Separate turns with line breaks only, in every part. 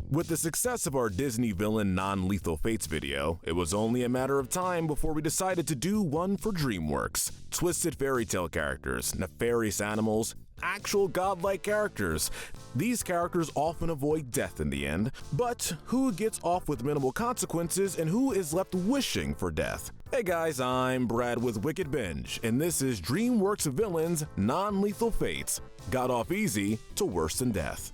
With the success of our Disney villain non-lethal fates video, it was only a matter of time before we decided to do one for Dreamworks. Twisted fairy tale characters, nefarious animals, actual godlike characters. These characters often avoid death in the end, but who gets off with minimal consequences and who is left wishing for death? Hey guys, I'm Brad with Wicked Binge, and this is Dreamworks Villains Non-Lethal Fates. Got off easy to worse than death.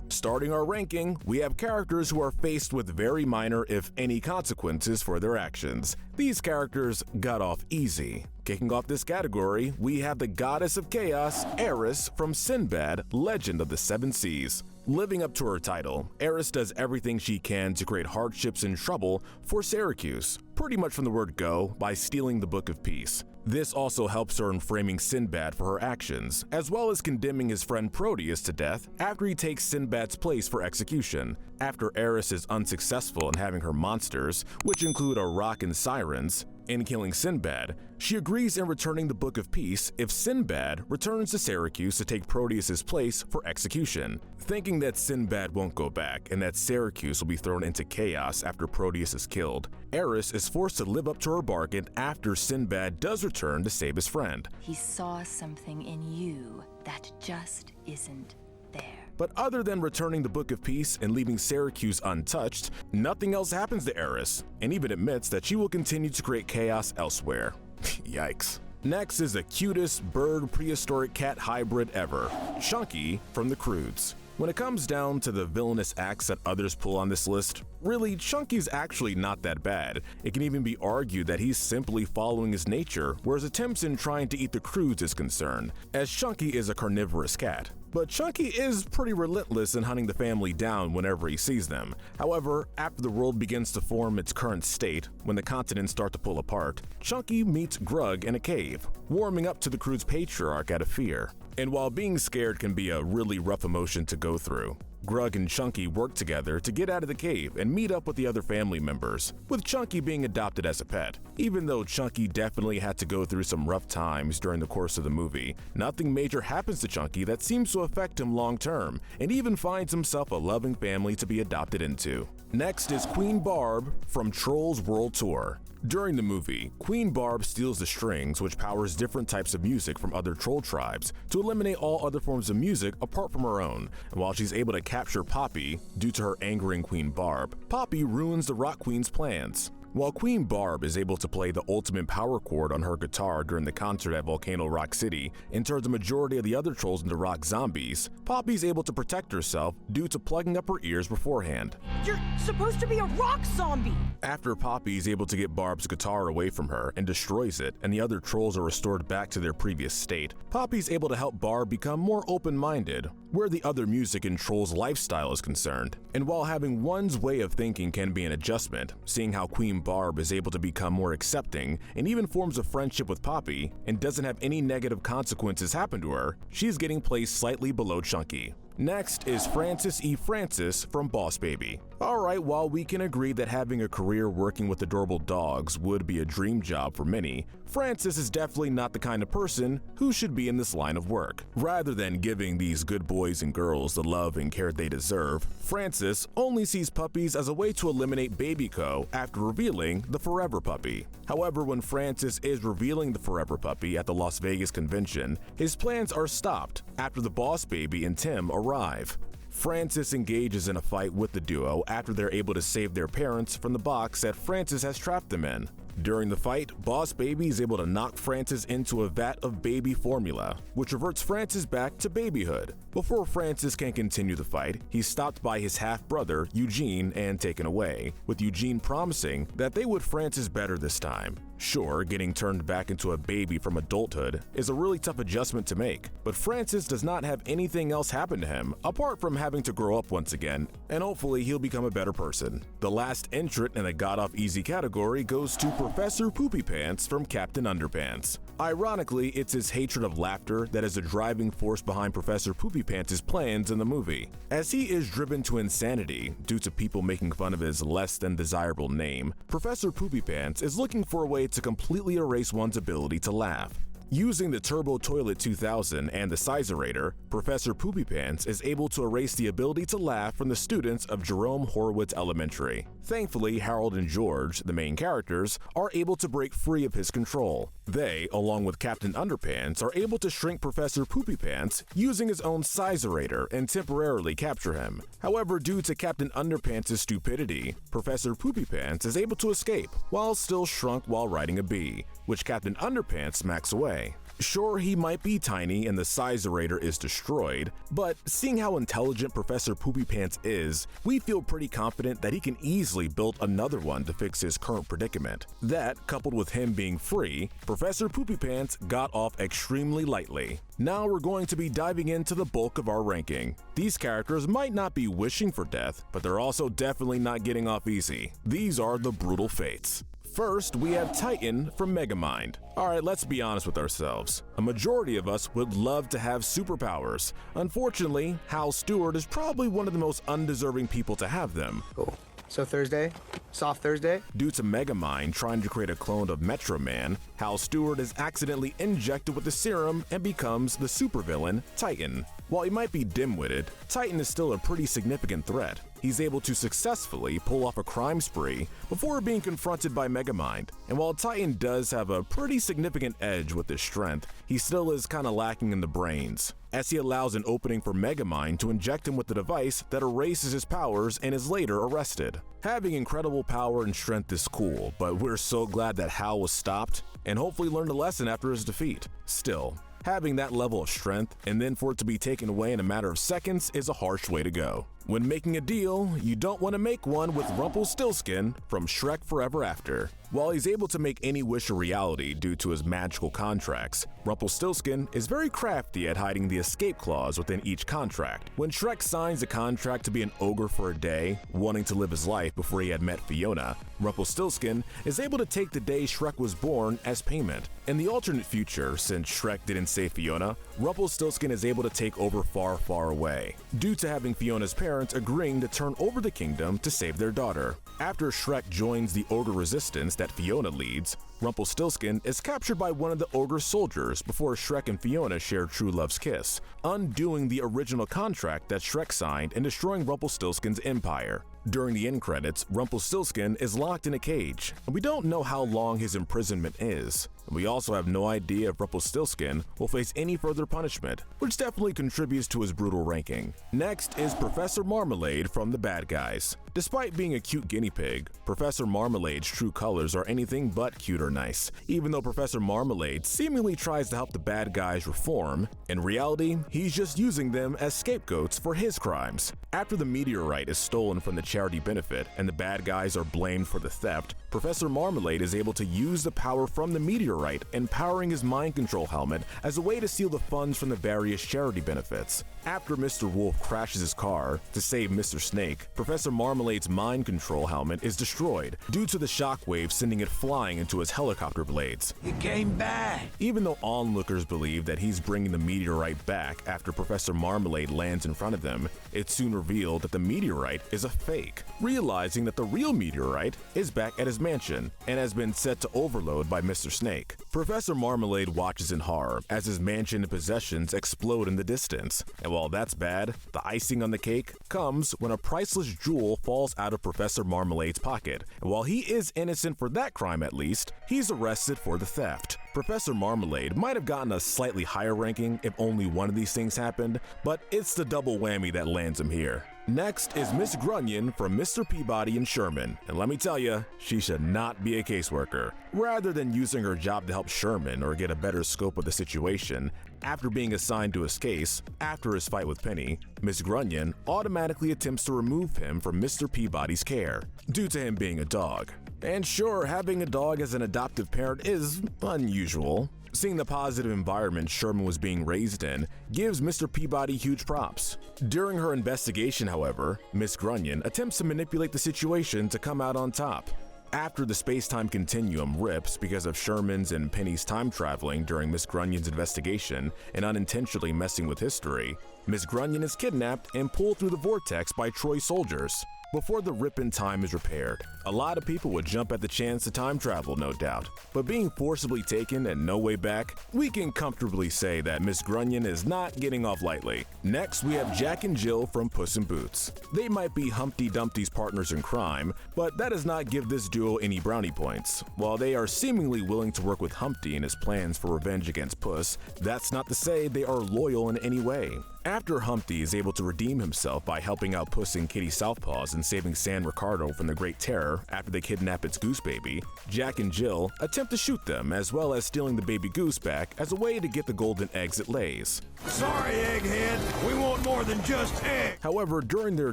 Starting our ranking, we have characters who are faced with very minor, if any, consequences for their actions. These characters got off easy. Kicking off this category, we have the Goddess of Chaos, Eris from Sinbad, Legend of the Seven Seas. Living up to her title, Eris does everything she can to create hardships and trouble for Syracuse, pretty much from the word go, by stealing the Book of Peace. This also helps her in framing Sinbad for her actions, as well as condemning his friend Proteus to death after he takes Sinbad's place for execution. After Eris is unsuccessful in having her monsters, which include a rock and sirens, in killing Sinbad, she agrees in returning the Book of Peace if Sinbad returns to Syracuse to take Proteus's place for execution. Thinking that Sinbad won't go back and that Syracuse will be thrown into chaos after Proteus is killed, Eris is forced to live up to her bargain after Sinbad does return to save his friend.
He saw something in you that just isn't there.
But other than returning the Book of Peace and leaving Syracuse untouched, nothing else happens to Eris, and even admits that she will continue to create chaos elsewhere. Yikes. Next is the cutest bird prehistoric cat hybrid ever, Chunky from the Croods. When it comes down to the villainous acts that others pull on this list, really, Chunky's actually not that bad. It can even be argued that he's simply following his nature where his attempts in trying to eat the Croods is concerned, as Chunky is a carnivorous cat. But Chunky is pretty relentless in hunting the family down whenever he sees them. However, after the world begins to form its current state, when the continents start to pull apart, Chunky meets Grug in a cave, warming up to the Croods' patriarch out of fear. And while being scared can be a really rough emotion to go through, Grug and Chunky work together to get out of the cave and meet up with the other family members, with Chunky being adopted as a pet. Even though Chunky definitely had to go through some rough times during the course of the movie, nothing major happens to Chunky that seems to affect him long term, and even finds himself a loving family to be adopted into. Next is Queen Barb from Trolls World Tour. During the movie, Queen Barb steals the strings, which powers different types of music from other troll tribes, to eliminate all other forms of music apart from her own. And while she's able to capture Poppy, due to her angering Queen Barb, Poppy ruins the Rock Queen's plans. While Queen Barb is able to play the ultimate power chord on her guitar during the concert at Volcano Rock City and turns the majority of the other trolls into rock zombies, Poppy's able to protect herself due to plugging up her ears beforehand.
You're supposed to be a rock zombie!
After Poppy is able to get Barb's guitar away from her and destroys it, and the other trolls are restored back to their previous state, Poppy's able to help Barb become more open-minded, where the other music in Troll's lifestyle is concerned. And while having one's way of thinking can be an adjustment, seeing how Queen Barb is able to become more accepting and even forms a friendship with Poppy and doesn't have any negative consequences happen to her, she's getting placed slightly below Chunky. Next is Francis E. Francis from Boss Baby. Alright, while we can agree that having a career working with adorable dogs would be a dream job for many, Francis is definitely not the kind of person who should be in this line of work. Rather than giving these good boys and girls the love and care they deserve, Francis only sees puppies as a way to eliminate Babyco after revealing the Forever Puppy. However, when Francis is revealing the Forever Puppy at the Las Vegas convention, his plans are stopped after the Boss Baby and Tim arrive. Francis engages in a fight with the duo after they're able to save their parents from the box that Francis has trapped them in. During the fight, Boss Baby is able to knock Francis into a vat of baby formula, which reverts Francis back to babyhood. Before Francis can continue the fight, he's stopped by his half-brother, Eugene, and taken away, with Eugene promising that they would Francis better this time. Sure, getting turned back into a baby from adulthood is a really tough adjustment to make, but Francis does not have anything else happen to him apart from having to grow up once again, and hopefully he'll become a better person. The last entrant in the got off easy category goes to Professor Poopy Pants from Captain Underpants. Ironically, it's his hatred of laughter that is the driving force behind Professor Poopy Pants' plans in the movie. As he is driven to insanity due to people making fun of his less than desirable name, Professor Poopy Pants is looking for a way to completely erase one's ability to laugh. Using the Turbo Toilet 2000 and the Sizerator, Professor Poopy Pants is able to erase the ability to laugh from the students of Jerome Horowitz Elementary. Thankfully, Harold and George, the main characters, are able to break free of his control. They, along with Captain Underpants, are able to shrink Professor Poopy Pants using his own Sizerator and temporarily capture him. However, due to Captain Underpants' stupidity, Professor Poopy Pants is able to escape while still shrunk while riding a bee, which Captain Underpants smacks away. Sure, he might be tiny and the Sizerator is destroyed, but seeing how intelligent Professor Poopy Pants is, we feel pretty confident that he can easily build another one to fix his current predicament. That, coupled with him being free, Professor Poopy Pants got off extremely lightly. Now we're going to be diving into the bulk of our ranking. These characters might not be wishing for death, but they're also definitely not getting off easy. These are the brutal fates. First, we have Titan from Megamind. Alright, let's be honest with ourselves. A majority of us would love to have superpowers. Unfortunately, Hal Stewart is probably one of the most undeserving people to have them.
Cool. So Thursday? Soft Thursday?
Due to Megamind trying to create a clone of Metro Man, Hal Stewart is accidentally injected with the serum and becomes the supervillain, Titan. While he might be dim-witted, Titan is still a pretty significant threat. He's able to successfully pull off a crime spree before being confronted by Megamind. And while Titan does have a pretty significant edge with his strength, he still is kinda lacking in the brains, as he allows an opening for Megamind to inject him with the device that erases his powers and is later arrested. Having incredible power and strength is cool, but we're so glad that Hal was stopped and hopefully learned a lesson after his defeat. Still, having that level of strength and then for it to be taken away in a matter of seconds is a harsh way to go. When making a deal, you don't want to make one with Rumpelstiltskin from Shrek Forever After. While he's able to make any wish a reality due to his magical contracts, Rumpelstiltskin is very crafty at hiding the escape clause within each contract. When Shrek signs a contract to be an ogre for a day, wanting to live his life before he had met Fiona, Rumpelstiltskin is able to take the day Shrek was born as payment. In the alternate future, since Shrek didn't save Fiona, Rumpelstiltskin is able to take over far, far away, due to having Fiona's parents agreeing to turn over the kingdom to save their daughter. After Shrek joins the ogre resistance that Fiona leads, Rumpelstiltskin is captured by one of the ogre soldiers before Shrek and Fiona share true love's kiss, undoing the original contract that Shrek signed and destroying Rumpelstiltskin's empire. During the end credits, Rumpelstiltskin is locked in a cage, and we don't know how long his imprisonment is. We also have no idea if Rumpelstiltskin will face any further punishment, which definitely contributes to his brutal ranking. Next is Professor Marmalade from The Bad Guys. Despite being a cute guinea pig, Professor Marmalade's true colors are anything but cute or nice. Even though Professor Marmalade seemingly tries to help the bad guys reform, in reality, he's just using them as scapegoats for his crimes. After the meteorite is stolen from the charity benefit and the bad guys are blamed for the theft, Professor Marmalade is able to use the power from the meteorite, empowering his mind control helmet as a way to steal the funds from the various charity benefits. After Mr. Wolf crashes his car to save Mr. Snake, Professor Marmalade's mind control helmet is destroyed due to the shockwave sending it flying into his helicopter blades.
He came back!
Even though onlookers believe that he's bringing the meteorite back after Professor Marmalade lands in front of them, it's soon revealed that the meteorite is a fake, realizing that the real meteorite is back at his mansion and has been set to overload by Mr. Snake. Professor Marmalade watches in horror as his mansion and possessions explode in the distance. And while that's bad, the icing on the cake comes when a priceless jewel falls out of Professor Marmalade's pocket. And while he is innocent for that crime at least, he's arrested for the theft. Professor Marmalade might have gotten a slightly higher ranking if only one of these things happened, but it's the double whammy that lands him here. Next is Miss Grunion from Mr. Peabody and Sherman, and let me tell you, she should not be a caseworker. Rather than using her job to help Sherman or get a better scope of the situation, after being assigned to his case, after his fight with Penny, Miss Grunion automatically attempts to remove him from Mr. Peabody's care, due to him being a dog. And sure, having a dog as an adoptive parent is unusual. Seeing the positive environment Sherman was being raised in gives Mr. Peabody huge props. During her investigation, however, Miss Grunion attempts to manipulate the situation to come out on top. After the space-time continuum rips because of Sherman's and Penny's time traveling during Miss Grunion's investigation and unintentionally messing with history, Miss Grunion is kidnapped and pulled through the vortex by Troy soldiers. before the rip in time is repaired. A lot of people would jump at the chance to time travel, no doubt, but being forcibly taken and no way back, we can comfortably say that Miss Grunion is not getting off lightly. Next, we have Jack and Jill from Puss in Boots. They might be Humpty Dumpty's partners in crime, but that does not give this duo any brownie points. While they are seemingly willing to work with Humpty in his plans for revenge against Puss, that's not to say they are loyal in any way. After Humpty is able to redeem himself by helping out Puss and Kitty Southpaws and saving San Ricardo from the Great Terror after they kidnap its goose baby, Jack and Jill attempt to shoot them as well as stealing the baby goose back as a way to get the golden eggs it lays.
Sorry, Egghead, we want more than just eggs.
However, during their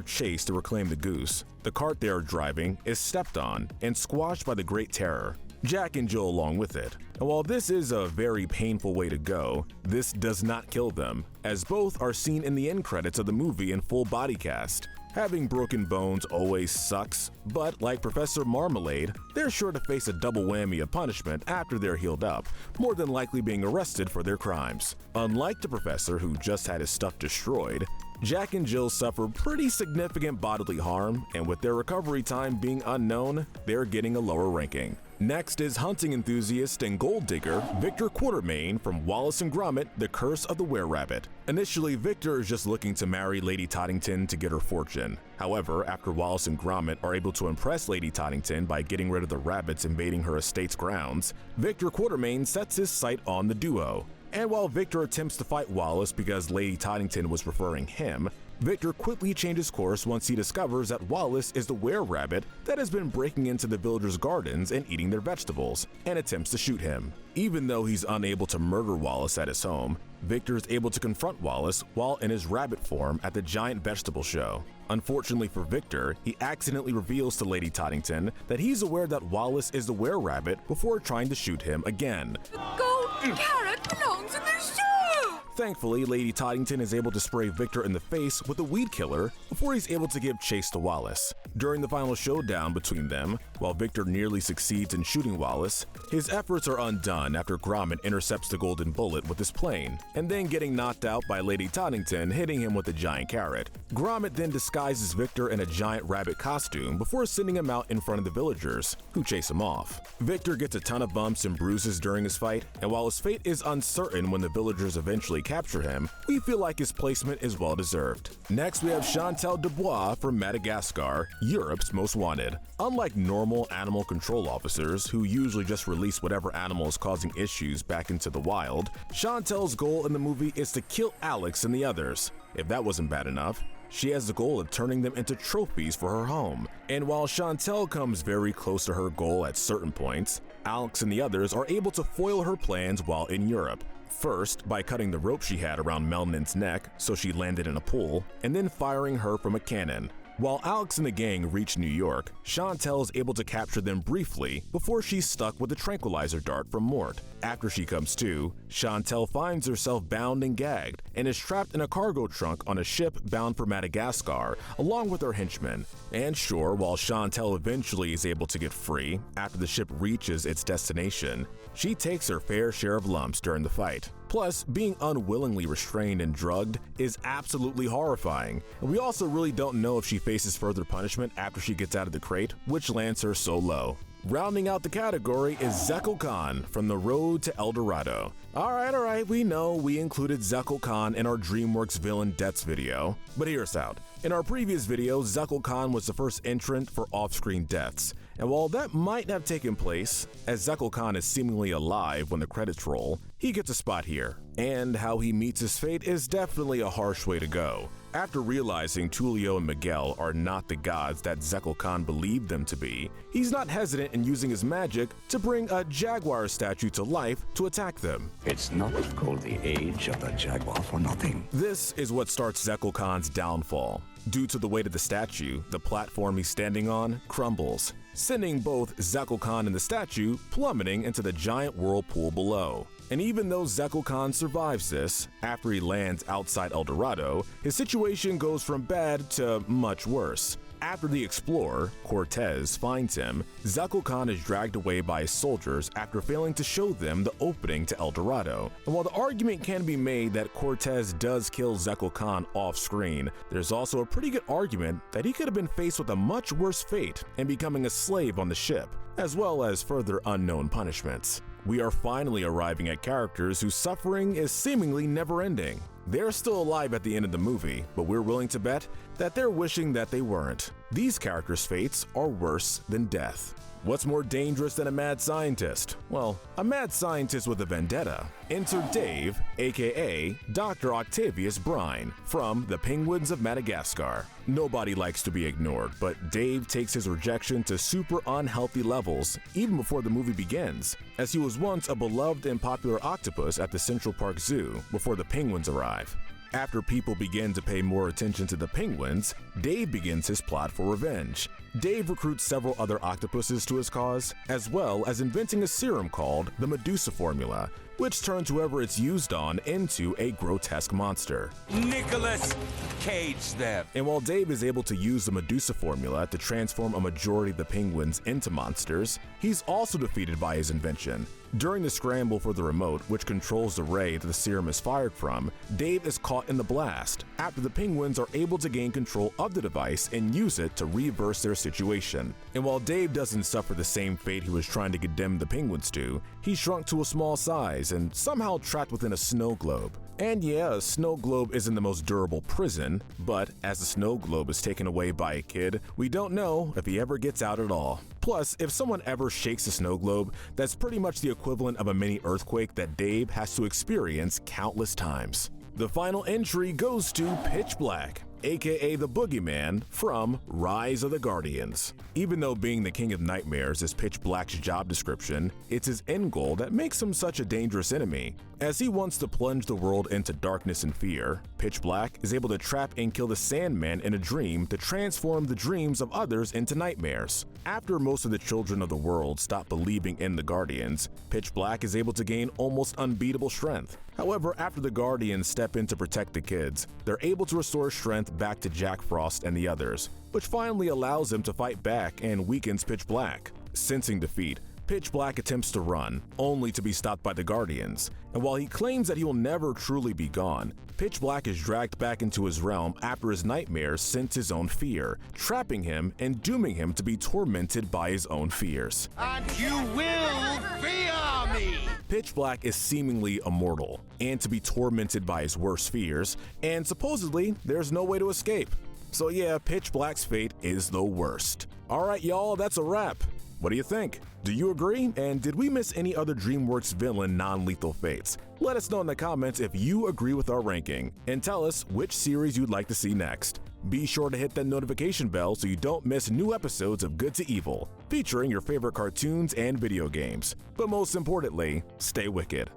chase to reclaim the goose, the cart they are driving is stepped on and squashed by the Great Terror. Jack and Jill along with it. And while this is a very painful way to go, this does not kill them, as both are seen in the end credits of the movie in full body cast. Having broken bones always sucks, but like Professor Marmalade, they're sure to face a double whammy of punishment after they're healed up, more than likely being arrested for their crimes. Unlike the professor who just had his stuff destroyed, Jack and Jill suffer pretty significant bodily harm, and with their recovery time being unknown, they're getting a lower ranking. Next is hunting enthusiast and gold digger Victor Quatermain from Wallace and Gromit: The Curse of the Were-Rabbit. Initially, Victor is just looking to marry Lady Toddington to get her fortune. However, after Wallace and Gromit are able to impress Lady Toddington by getting rid of the rabbits invading her estate's grounds, Victor Quatermain sets his sight on the duo. And while Victor attempts to fight Wallace because Lady Toddington was preferring him, Victor quickly changes course once he discovers that Wallace is the were-rabbit that has been breaking into the villagers' gardens and eating their vegetables, and attempts to shoot him. Even though he's unable to murder Wallace at his home, Victor is able to confront Wallace while in his rabbit form at the giant vegetable show. Unfortunately for Victor, he accidentally reveals to Lady Toddington that he's aware that Wallace is the were-rabbit before trying to shoot him again.
The golden carrot belongs in the shoe!
Thankfully, Lady Toddington is able to spray Victor in the face with a weed killer before he's able to give chase to Wallace. During the final showdown between them, while Victor nearly succeeds in shooting Wallace, his efforts are undone after Gromit intercepts the golden bullet with his plane, and then getting knocked out by Lady Toddington hitting him with a giant carrot. Gromit then disguises Victor in a giant rabbit costume before sending him out in front of the villagers, who chase him off. Victor gets a ton of bumps and bruises during his fight, and while his fate is uncertain when the villagers eventually capture him, we feel like his placement is well deserved. Next, we have Chantal Dubois from Madagascar, Europe's Most Wanted. Unlike normal animal control officers who usually just release whatever animal is causing issues back into the wild, Chantal's goal in the movie is to kill Alex and the others. If that wasn't bad enough, she has the goal of turning them into trophies for her home. And while Chantal comes very close to her goal at certain points, Alex and the others are able to foil her plans while in Europe. First, by cutting the rope she had around Melnin's neck so she landed in a pool, and then firing her from a cannon. While Alex and the gang reach New York, Chantal is able to capture them briefly before she's stuck with a tranquilizer dart from Mort. After she comes to, Chantal finds herself bound and gagged and is trapped in a cargo trunk on a ship bound for Madagascar along with her henchmen. And sure, while Chantal eventually is able to get free after the ship reaches its destination, she takes her fair share of lumps during the fight. Plus, being unwillingly restrained and drugged is absolutely horrifying, and we also really don't know if she faces further punishment after she gets out of the crate, which lands her so low. Rounding out the category is Zekel Khan from The Road to El Dorado. Alright, we know we included Zekel Khan in our Dreamworks villain deaths video, but hear us out. In our previous video, Zekel Khan was the first entrant for off-screen deaths, and while that might have taken place, as Zekel Khan is seemingly alive when the credits roll, he gets a spot here. And how he meets his fate is definitely a harsh way to go. After realizing Tulio and Miguel are not the gods that Zekel Khan believed them to be, he's not hesitant in using his magic to bring a jaguar statue to life to attack them.
It's not called the Age of the Jaguar for nothing.
This is what starts Zekel Khan's downfall. Due to the weight of the statue, the platform he's standing on crumbles, sending both Zekel Khan and the statue plummeting into the giant whirlpool below. And even though Zekel Khan survives this, after he lands outside El Dorado, his situation goes from bad to much worse. After the explorer, Cortez, finds him, Zekel Khan is dragged away by his soldiers after failing to show them the opening to El Dorado. And while the argument can be made that Cortez does kill Zekel Khan off-screen, there's also a pretty good argument that he could have been faced with a much worse fate in becoming a slave on the ship, as well as further unknown punishments. We are finally arriving at characters whose suffering is seemingly never-ending. They're still alive at the end of the movie, but we're willing to bet that they're wishing that they weren't. These characters' fates are worse than death. What's more dangerous than a mad scientist? Well, a mad scientist with a vendetta. Enter Dave, aka Dr. Octavius Brine, from The Penguins of Madagascar. Nobody likes to be ignored, but Dave takes his rejection to super unhealthy levels even before the movie begins, as he was once a beloved and popular octopus at the Central Park Zoo before the penguins arrive. After people begin to pay more attention to the penguins, Dave begins his plot for revenge. Dave recruits several other octopuses to his cause, as well as inventing a serum called the Medusa Formula, which turns whoever it's used on into a grotesque monster.
Nicholas, cage them.
And while Dave is able to use the Medusa Formula to transform a majority of the penguins into monsters, he's also defeated by his invention. During the scramble for the remote, which controls the ray that the serum is fired from, Dave is caught in the blast, after the penguins are able to gain control of the device and use it to reverse their situation. And while Dave doesn't suffer the same fate he was trying to condemn the penguins to, he's shrunk to a small size and somehow trapped within a snow globe. And yeah, a snow globe isn't the most durable prison, but as the snow globe is taken away by a kid, we don't know if he ever gets out at all. Plus, if someone ever shakes a snow globe, that's pretty much the equivalent of a mini earthquake that Dave has to experience countless times. The final entry goes to Pitch Black, aka the Boogeyman from Rise of the Guardians. Even though being the King of Nightmares is Pitch Black's job description, it's his end goal that makes him such a dangerous enemy. As he wants to plunge the world into darkness and fear, Pitch Black is able to trap and kill the Sandman in a dream to transform the dreams of others into nightmares. After most of the children of the world stop believing in the Guardians, Pitch Black is able to gain almost unbeatable strength. However, after the Guardians step in to protect the kids, they're able to restore strength back to Jack Frost and the others, which finally allows him to fight back and weakens Pitch Black. Sensing defeat, Pitch Black attempts to run, only to be stopped by the Guardians, and while he claims that he will never truly be gone, Pitch Black is dragged back into his realm after his nightmares sense his own fear, trapping him and dooming him to be tormented by his own fears.
And you will fear me!
Pitch Black is seemingly immortal, and to be tormented by his worst fears, and supposedly there's no way to escape. So yeah, Pitch Black's fate is the worst. Alright y'all, that's a wrap. What do you think? Do you agree? And did we miss any other Dreamworks villain non-lethal fates? Let us know in the comments if you agree with our ranking, and tell us which series you'd like to see next. Be sure to hit that notification bell so you don't miss new episodes of Good to Evil, featuring your favorite cartoons and video games. But most importantly, stay wicked.